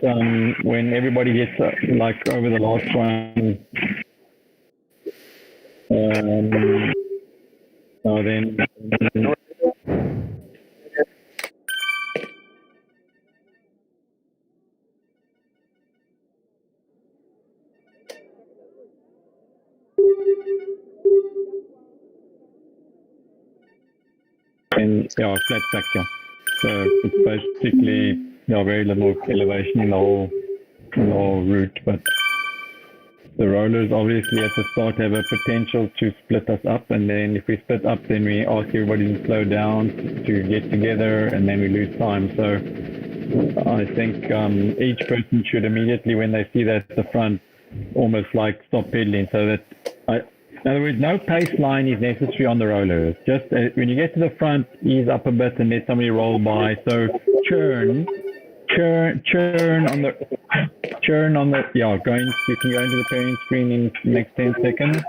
when everybody gets like over the last one, so then and flat fracture. So it's basically very little elevation in the whole route, but the rollers obviously at the start have a potential to split us up, and then if we split up, then we ask everybody to slow down to get together, and then we lose time. So I think each person should immediately, when they see that at the front, almost like stop pedaling, so that in other words, no pace line is necessary on the rollers. Just when you get to the front, ease up a bit and let somebody roll by. So churn on the, you can go into the parent screen in the next 10 seconds.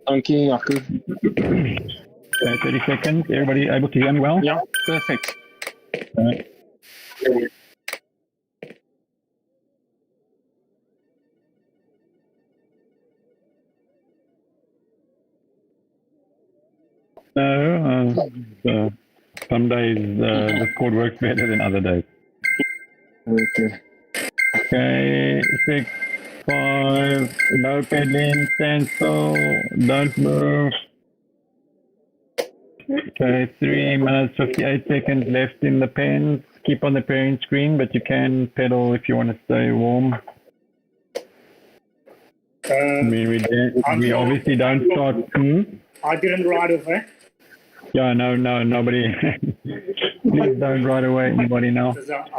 Thank you, Jaco. Okay, 30 seconds. Everybody able to hear me well? Yeah, perfect. No, some days Discord works better than other days. Okay, 6, 5, no pedaling, stand still, don't move. Okay, 3 minutes, 58 seconds left in the pens. Keep on the parent screen, but you can pedal if you want to stay warm. We obviously don't start. I didn't ride over. Yeah, no, nobody. Please don't ride away, anybody now.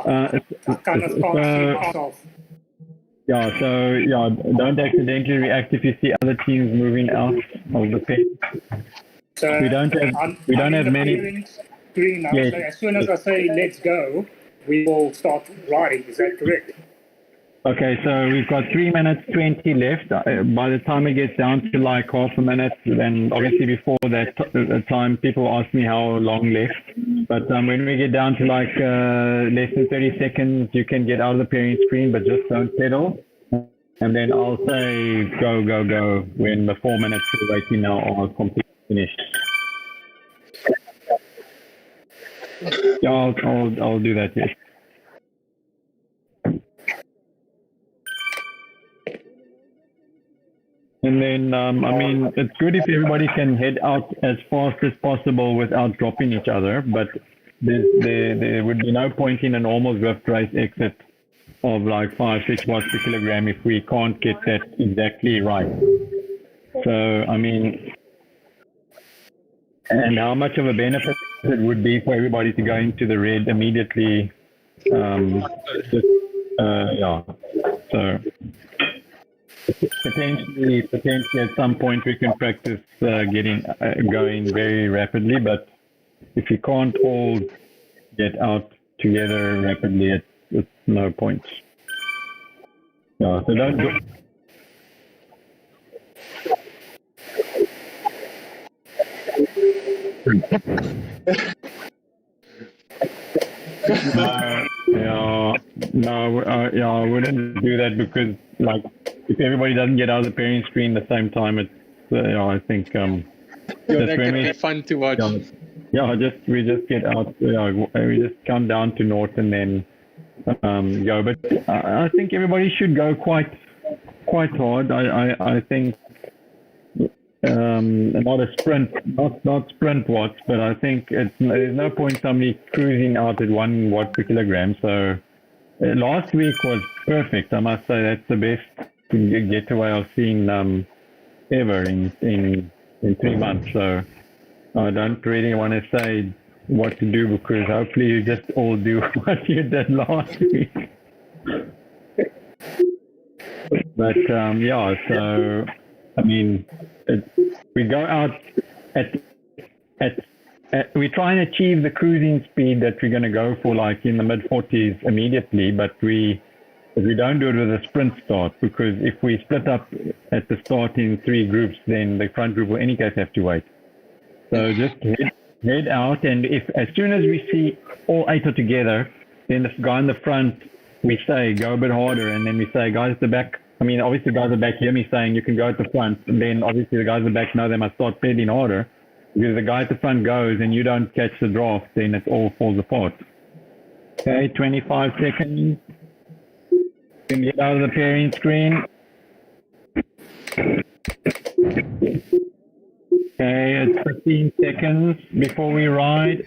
I kind of can't see myself. Yeah, so don't accidentally react if you see other teams moving out of the pit. So we don't have many. Green now. Yes. So as soon as I say let's go, we will start riding. Is that correct? Okay, so we've got 3 minutes 20 left. By the time it gets down to like half a minute, then obviously before that time, people ask me how long left. But when we get down to like less than 30 seconds, you can get out of the pairing screen, but just don't pedal. And then I'll say go, go, go when the 4 minutes we're waiting now are completely finished. Yeah, I'll do that, yes. And then, I mean, it's good if everybody can head out as fast as possible without dropping each other, but there would be no point in a normal Zwift race exit of like 5-6 watts per kilogram if we can't get that exactly right. So, I mean, and how much of a benefit it would be for everybody to go into the red immediately. Yeah, so potentially at some point we can practice going very rapidly, but if you can't all get out together rapidly, it's no point. Yeah, so don't go. I wouldn't do that because, like, if everybody doesn't get out of the pairing screen at the same time, it's, I think, that could be fun to watch. We just get out, we just come down to north and then go. But I think everybody should go quite hard. I think not a sprint, not sprint watts, but I think there's no point somebody cruising out at 1 watt per kilogram. So last week was perfect. I must say that's the best getaway I've seen ever in 3 months. So I don't really want to say what to do because hopefully you just all do what you did last week. But so I mean, we go out we try and achieve the cruising speed that we're going to go for, like in the mid 40s immediately, but we But we don't do it with a sprint start, because if we split up at the start in 3 groups, then the front group will in any case have to wait. So just head out, and if as soon as we see all 8 are together, then the guy in the front, we say go a bit harder, and then we say guys at the back. I mean, obviously the guys at the back hear me saying you can go at the front, and then obviously the guys at the back know they must start pedaling harder, because if the guy at the front goes and you don't catch the draft, then it all falls apart. Okay, 25 seconds. Can get out of the pairing screen. Okay, it's 15 seconds before we ride.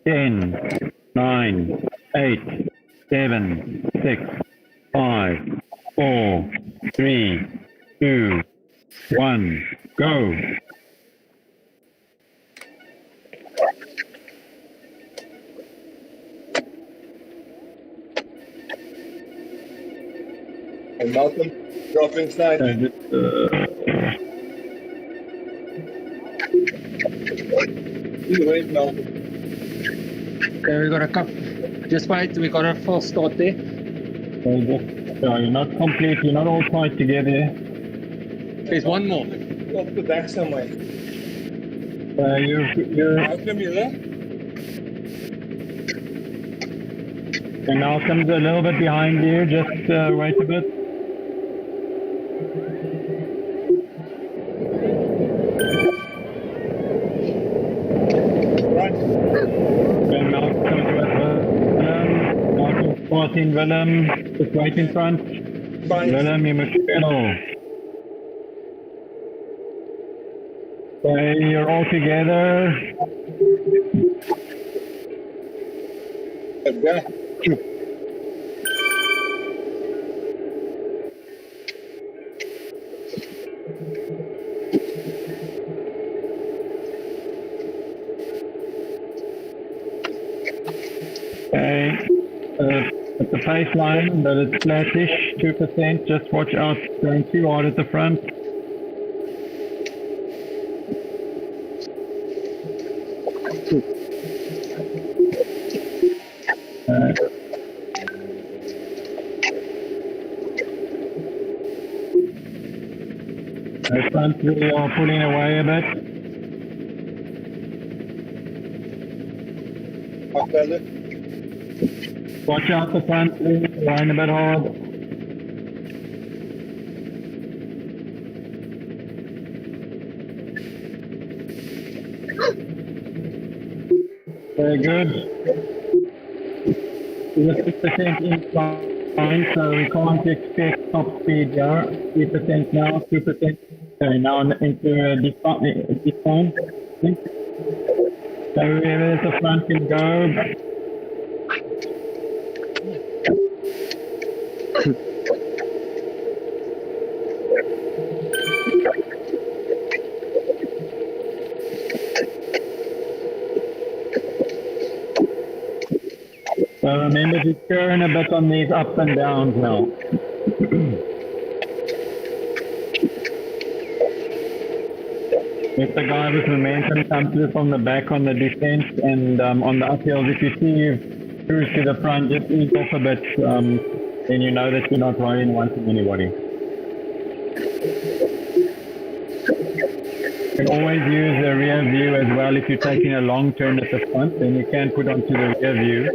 10, 9, 8, 7, 6, 5, 4, 3, 2, 1, go. And Malcolm, dropping side. Wait, Malcolm. Okay, we got a cup. Just wait, we got a full start there. You're not complete, you're not all tied together. There's one more. Off the back somewhere. You're Malcolm, you there? and Malcolm's a little bit behind you, just wait a bit. Right. And Malcolm's with Willem. Malcolm's spotting Willem, just wait in front. Fine. Willem, you must pedal. Okay, you're all together. Okay. Okay, at the pace line, but it's flattish, 2%. Just watch out, going too hard at the front. The front three are pulling away a bit. Off fellow. Watch out the front three, line a bit hard. Very good. We're 6% incline, so we can't expect top speed here. 3% now, 2%. Okay, now into a decline. So wherever the front can go. So remember to turn a bit on these ups and downs now. If the guy with momentum comes through from the back on the descent and on the uphills, if you see you cruise to the front, just ease off a bit, then you know that you're not riding one to anybody. You can always use the rear view as well. If you're taking a long turn at the front, then you can put onto the rear view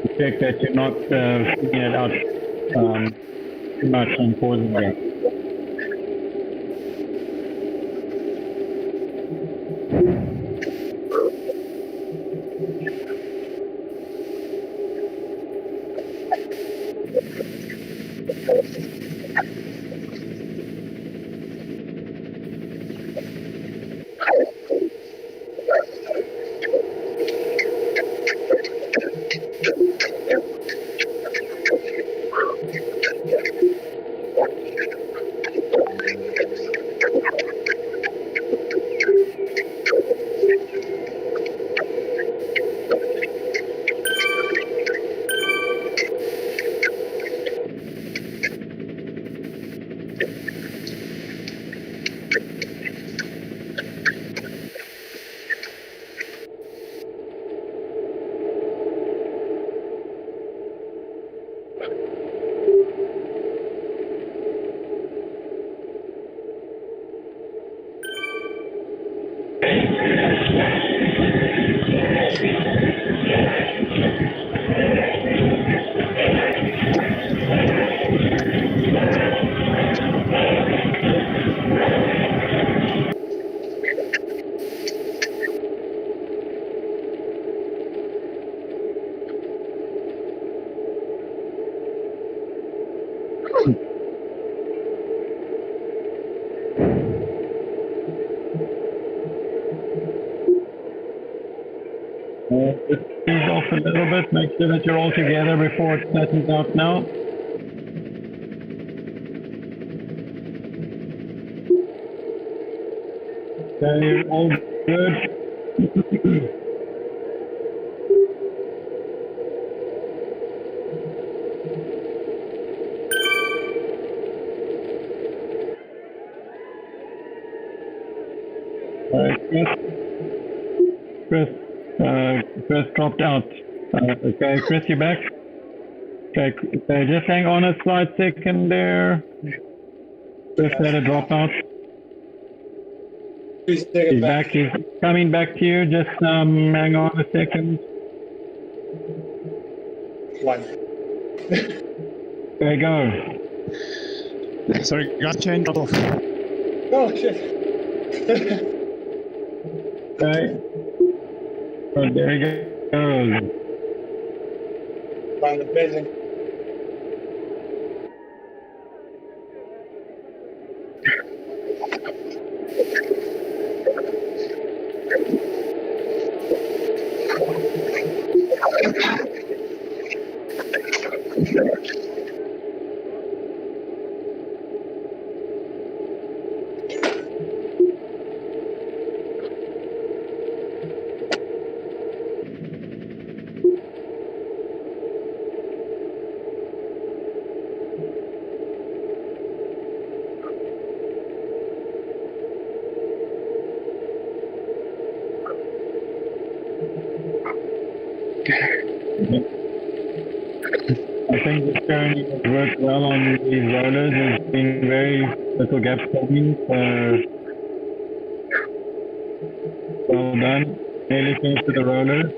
to check that you're not swinging it out too much and pausing it. off a little bit. Make sure that you're all together before it flattens out now. Okay, all good. Chris dropped out. Okay, Chris, you back? Okay, just hang on a slight second there. Chris had a drop out. Please take He's it back. back. He's coming back to you. Just hang on a second. One. There you go. Sorry, got chain drop off. Oh, shit. Okay. Oh, there he goes. Fine, amazing. I think this journey has worked well on these rollers. There's been very little gap forming. Well done. Nearly finished with the rollers.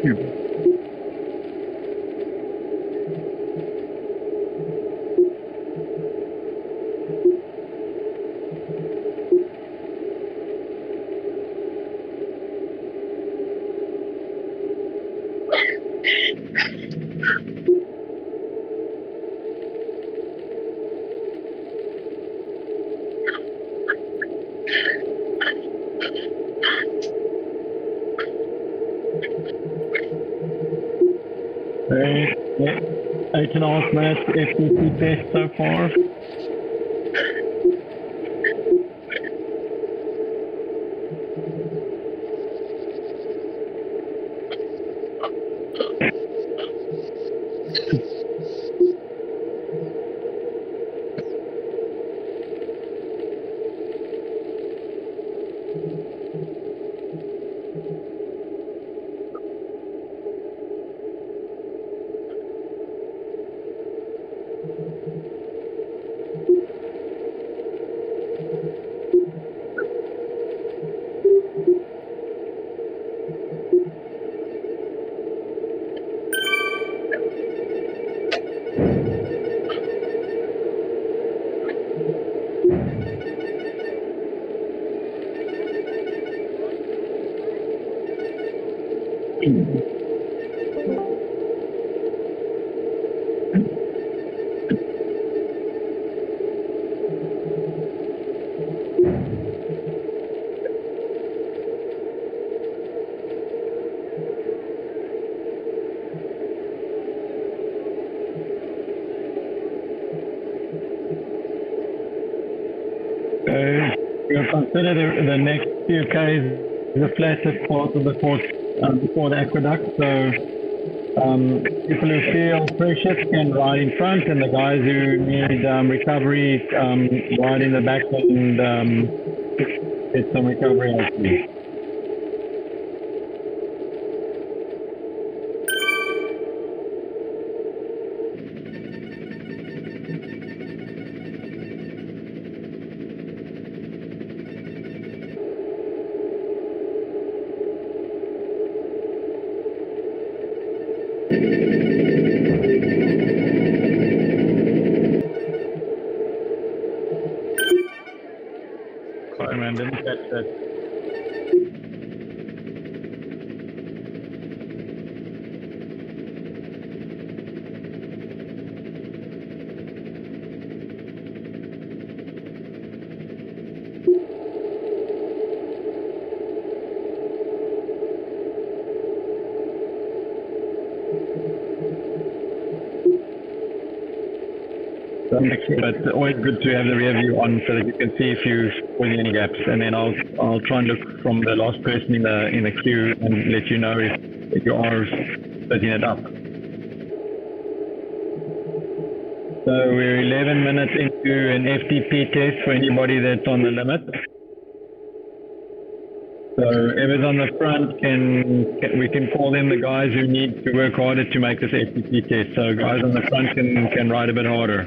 Okay. 8.5 minutes FTT test so far. We'll consider the next few Ks the flattest part of the course before the aqueduct. So people who feel precious can ride in front, and the guys who need recovery ride in the back and get some recovery actually. Sorry man, didn't catch that. But always good to have the rear view on so that you can see if you're causing any gaps, and then I'll try and look from the last person in the queue and let you know if you are splitting it up. So we're 11 minutes into an FTP test for anybody that's on the limit. So whoever's on the front we can call them the guys who need to work harder to make this FTP test. So guys on the front can ride a bit harder.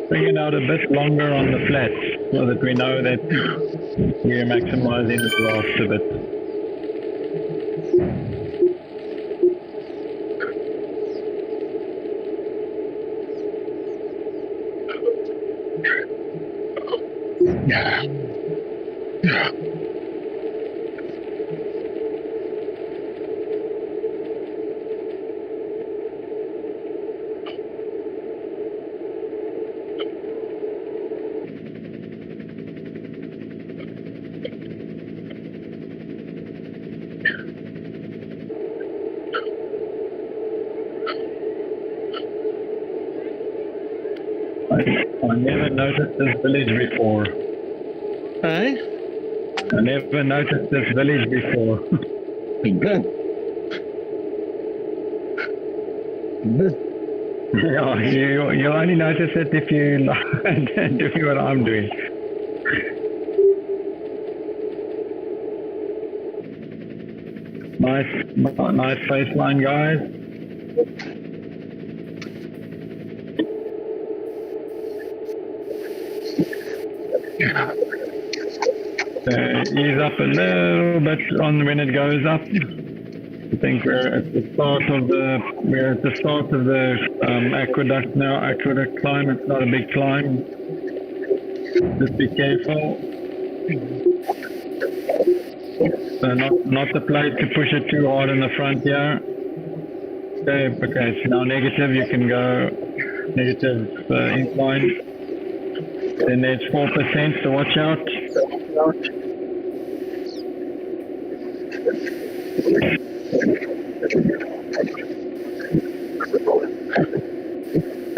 Bring it out a bit longer on the flat so that we know that we're maximizing the blast a bit. I never noticed this village before. Hey? I never noticed this village before. Yeah, you only notice it if you do what I'm doing. Nice baseline, guys. Ease up a little bit on when it goes up. I think we're at the start of the aqueduct now. Aqueduct climb. It's not a big climb. Just be careful. So not the place to push it too hard in the front here. Okay. So now negative. You can go negative incline. Then there's 4%. So watch out.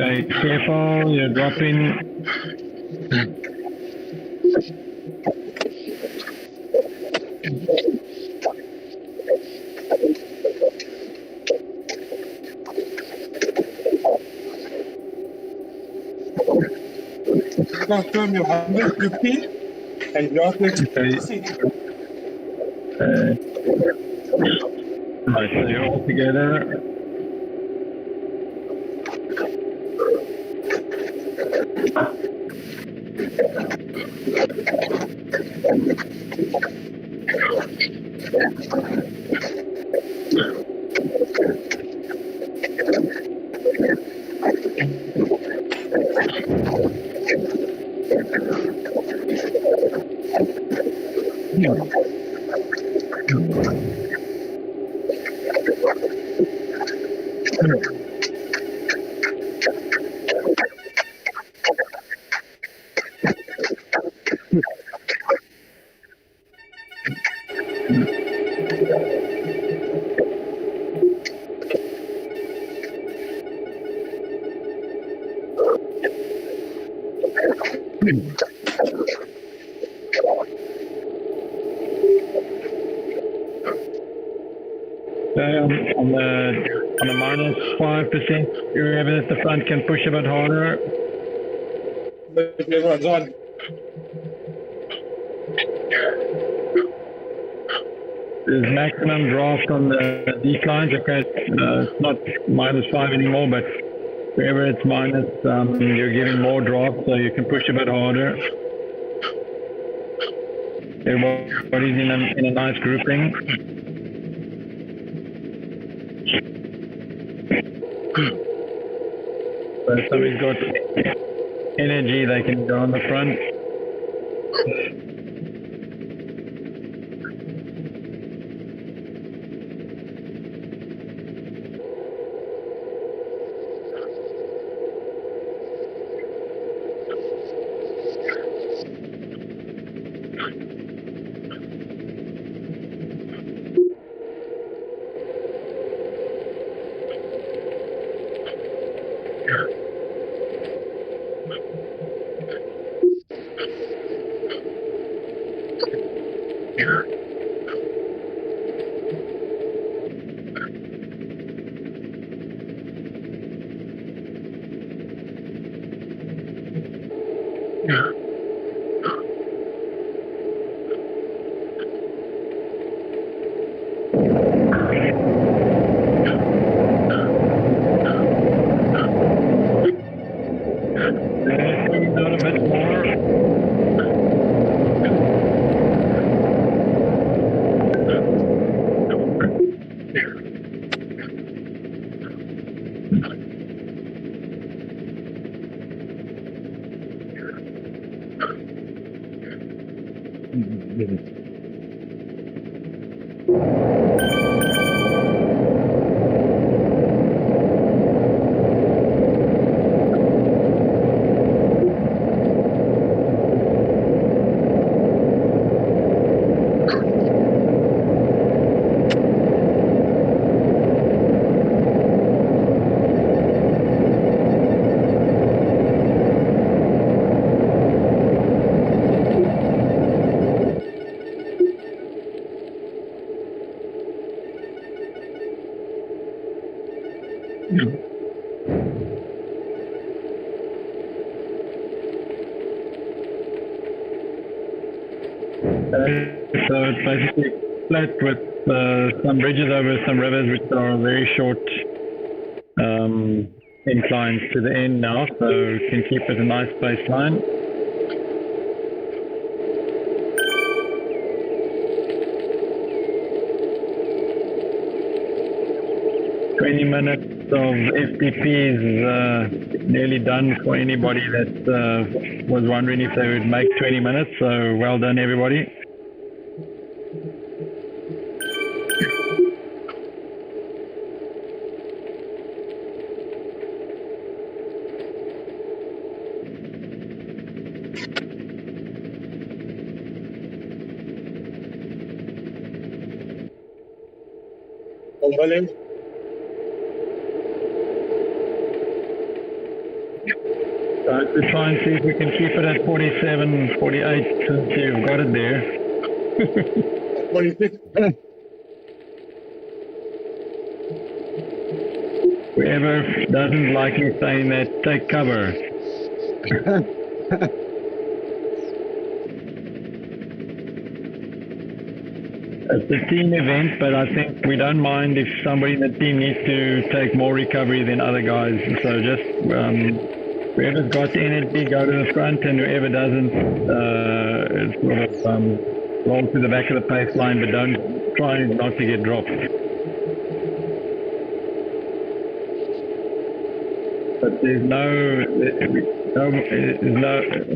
Okay, careful, you're dropping. Confirm your 150 and your 60. Right, so you're all together. So on a minus 5%, whoever at the front can push a bit harder. But everyone's on. There's maximum draft on the declines. Okay, it's not minus 5 anymore, but wherever it's minus, you're getting more draft, so you can push a bit harder. Everybody's in a nice grouping. So if somebody's got energy, they can go on the front. Out a bit more. So it's basically flat with some bridges over some rivers, which are very short inclines to the end now, so you can keep it a nice baseline. Minutes of FTP is nearly done for anybody that was wondering if they would make 20 minutes, so well done everybody. Overlay. To try and see if we can keep it at 47, 48 since you've got it there. 46. Whoever doesn't like me saying that, take cover. It's a team event, but I think we don't mind if somebody in the team needs to take more recovery than other guys. So just Whoever's got the energy, go to the front, and whoever doesn't, sort of roll to the back of the pace line, but don't try not to get dropped. But there's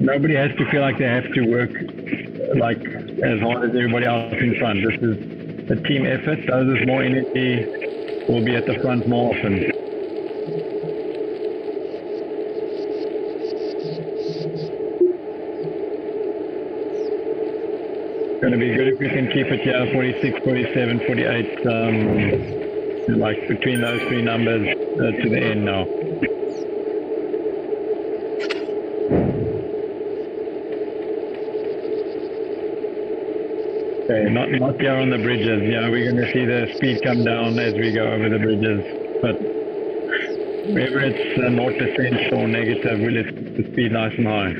nobody has to feel like they have to work like as hard as everybody else in front. This is a team effort. Those with more energy will be at the front more often. Going to be good if we can keep it here, 46, 47, 48, like between those three numbers to the end now. Okay, not here on the bridges. Yeah, we're going to see the speed come down as we go over the bridges. But wherever it's 0% or negative, we'll lift the speed nice and high.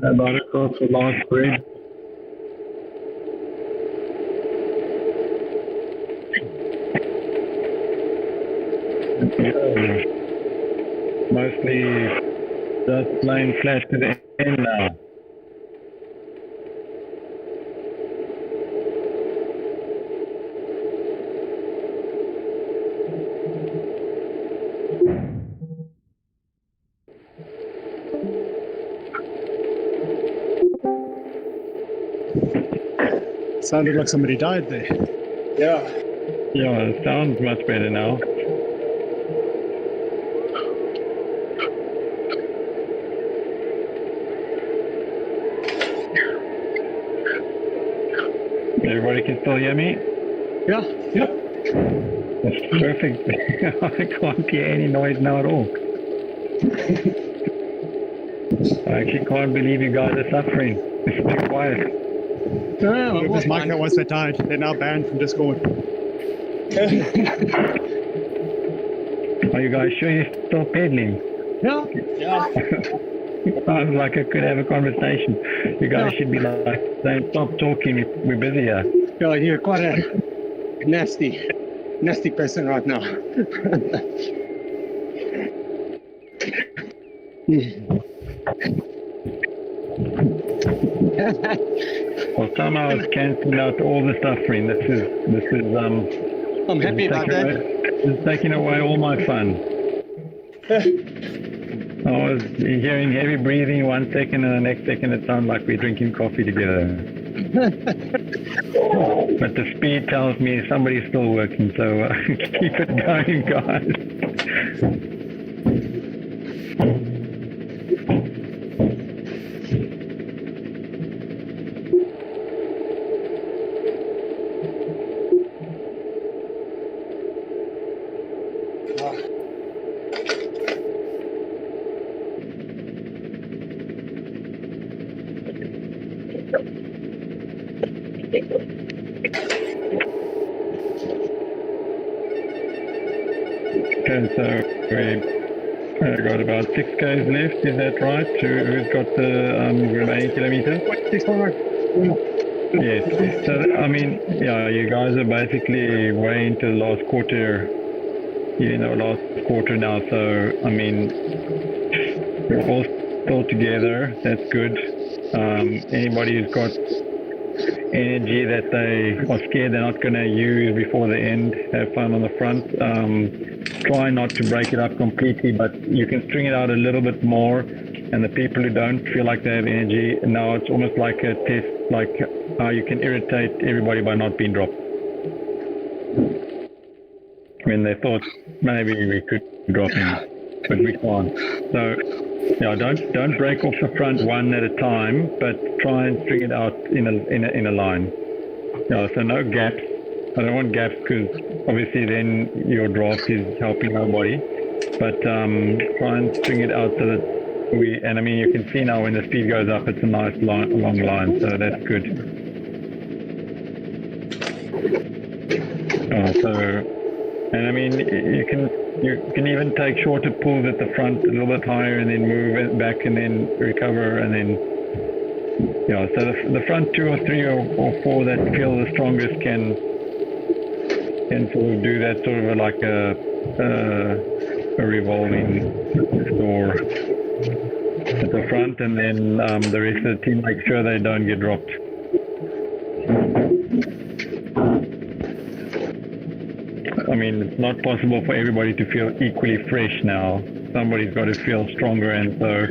About across the last bridge. Mostly just laying flat to the end now. Sounded like somebody died there. Yeah. Yeah, it sounds much better now. Everybody can still hear me? Yeah. Yeah. That's perfect. I can't hear any noise now at all. I actually can't believe you guys are suffering. It's too quiet. No, it was Mike that was that died. They're now banned from Discord. Are you guys sure you're still pedaling? Yeah. Yeah. Sounds like I could have a conversation. You guys should be like, don't stop talking, we're busy here. Yeah, you're quite a nasty person right now. Well, somehow it's cancelling out all the suffering. This is I'm happy about that. It's taking away all my fun. I was hearing heavy breathing 1 second, and the next second it sounded like we're drinking coffee together. But the speed tells me somebody's still working, so keep it going, guys. Okay, so we got about 6 Ks left, is that right? Who's got the remaining kilometers? 600. Yes. So, I mean, yeah, you guys are basically way into the last quarter, last quarter now. So, I mean, we're all still together. That's good. Anybody who's got energy that they are scared they're not going to use before the end, have fun on the front. Try not to break it up completely, but you can string it out a little bit more. And the people who don't feel like they have energy, now it's almost like a test, like how you can irritate everybody by not being dropped. when they thought maybe we could drop him, but we can't. So yeah, don't break off the front one at a time, but try and string it out in a line. Yeah, so no gaps. I don't want gaps because obviously then your draft is helping nobody. But try and string it out so that and I mean you can see now when the speed goes up, it's a nice long line, so that's good. And I mean you can even take shorter pulls at the front a little bit higher and then move it back and then recover and then yeah. So the front 2 or 3 or 4 that feel the strongest can sort of do that sort of like a revolving door at the front, and then the rest of the team make sure they don't get dropped. I mean, it's not possible for everybody to feel equally fresh now. Somebody's got to feel stronger, and so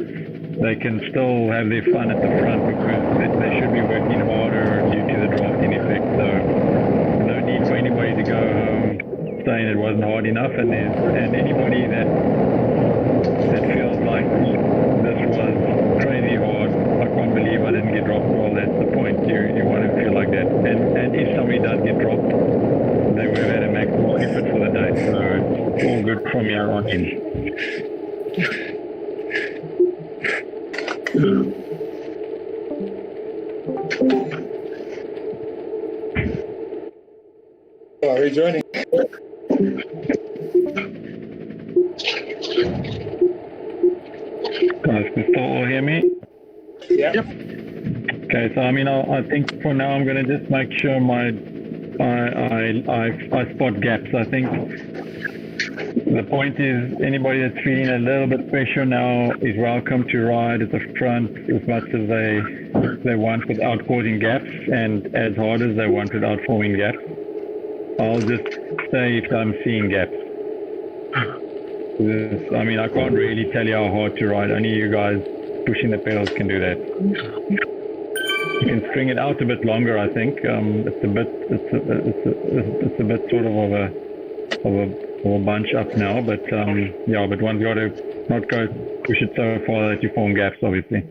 they can still have their fun at the front because they should be working harder due to the drafting effect. So no need for anybody to go home saying it wasn't hard enough, and anybody that feels like this was crazy hard, I can't believe I didn't get dropped. Well, that's the point. You want to feel like that, and if somebody does get dropped, they would have had a maximum effort for the day. So it's all good from here on in. Are we joining? Guys, can you all hear me? Yeah. Yep. Okay, so I mean, I think for now I'm going to just make sure I spot gaps. I think the point is anybody that's feeling a little bit pressure now is welcome to ride at the front as much as they want without causing gaps, and as hard as they want without forming gaps. I'll just say if I'm seeing gaps. I mean, I can't really tell you how hard to ride. Only you guys pushing the pedals can do that. You can string it out a bit longer. I think it's a bit sort of a bunch up now. But yeah, but one's got to not go push it so far that you form gaps, obviously.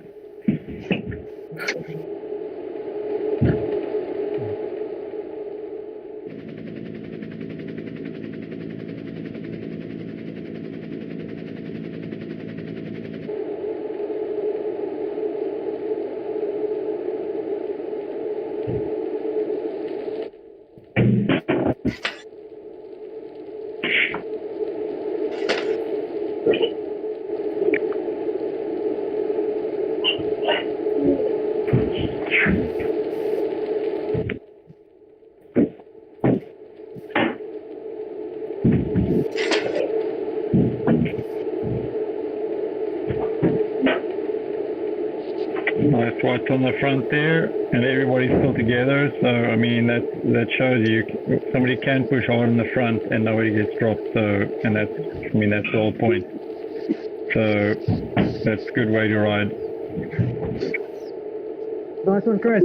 Nice watch on the front there, and everybody's still together. So I mean that shows you somebody can push hard in the front and nobody gets dropped. So and that's the whole point. So that's a good way to ride. Nice one, Chris.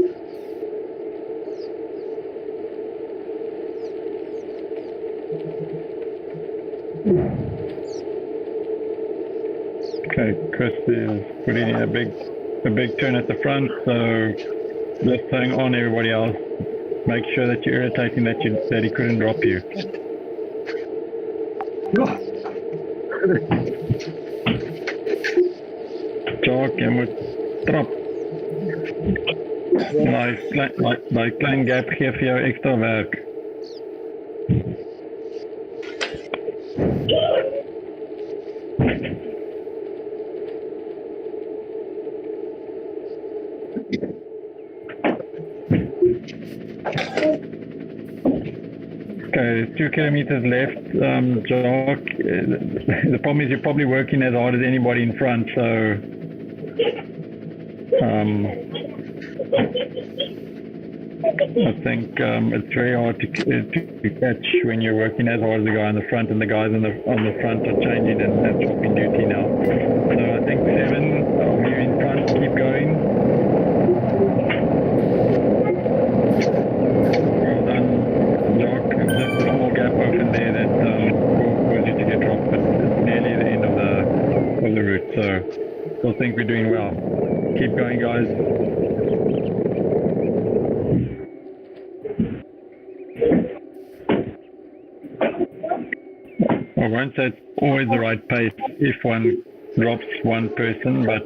Okay, Chris is putting in a big turn at the front, so just hang on everybody else. Make sure that you're irritating that he couldn't drop you. Talk en moet trap. Daai klein gap gee vir jou ekstra werk. Okay, 2 kilometers left, Jock. The problem is you're probably working as hard as anybody in front, so I think it's very hard to catch when you're working as hard as the guy in the front, and the guys on the front are changing and swapping duty now. So I think 7 of you in front, keep going. Well done, Jock. Just a small gap open there that guys. I won't say it's always the right pace if one drops one person, but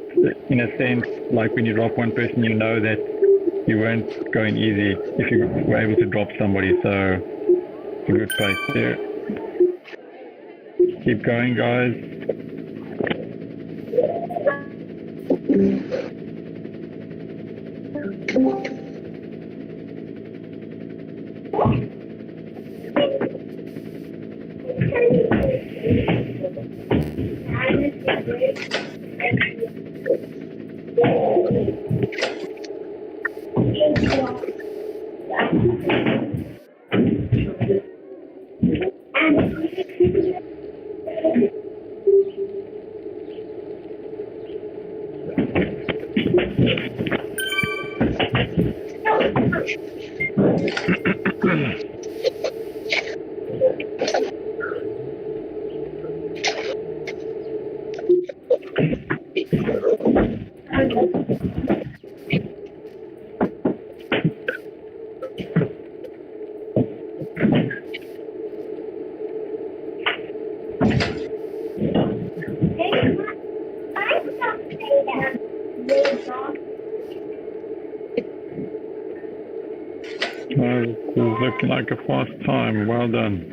in a sense, like when you drop one person, you know that you weren't going easy if you were able to drop somebody, so it's a good pace there. Keep going, guys. This is looking like a fast time. Well done.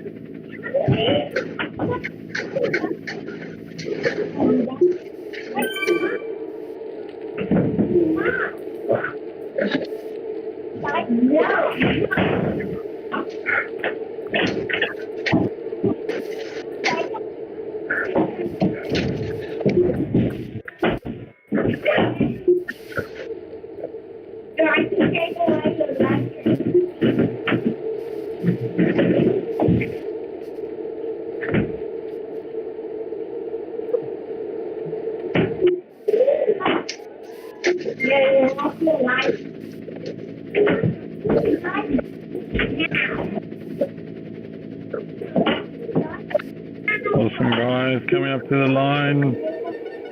Awesome, guys. Coming up to the line.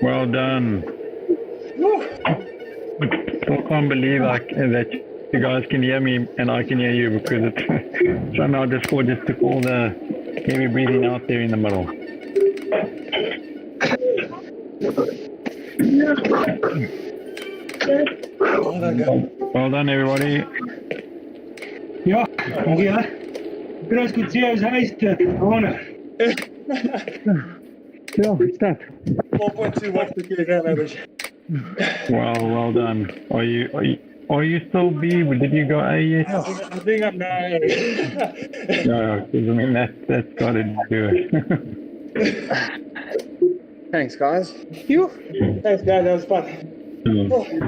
Well done. I can't believe that you guys can hear me and I can hear you, because it's somehow Discord just took all the heavy breathing out there in the middle. Well done, everybody. Ja, dank je. Chris could see his eyes on Yeah, it's that. 4.2 watts per kilogram average. Well done. Are you still B? Did you go A yet? I think I'm now. No, 'cause I mean that's got to do it. Thanks, guys. Thanks, guys. That was fun.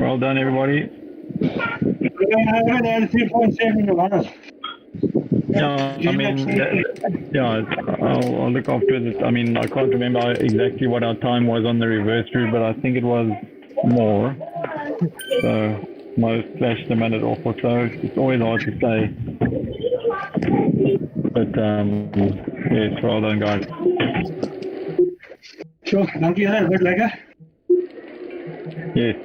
Well done, everybody. I haven't had 3.7 in a while. Yeah, I mean, I'll look after it. I mean, I can't remember exactly what our time was on the reverse route, but I think it was more. So most flashed a minute off or so. It's always hard to say. But yes, well done, guys. Sure, dank je. Wat lekker. Yes,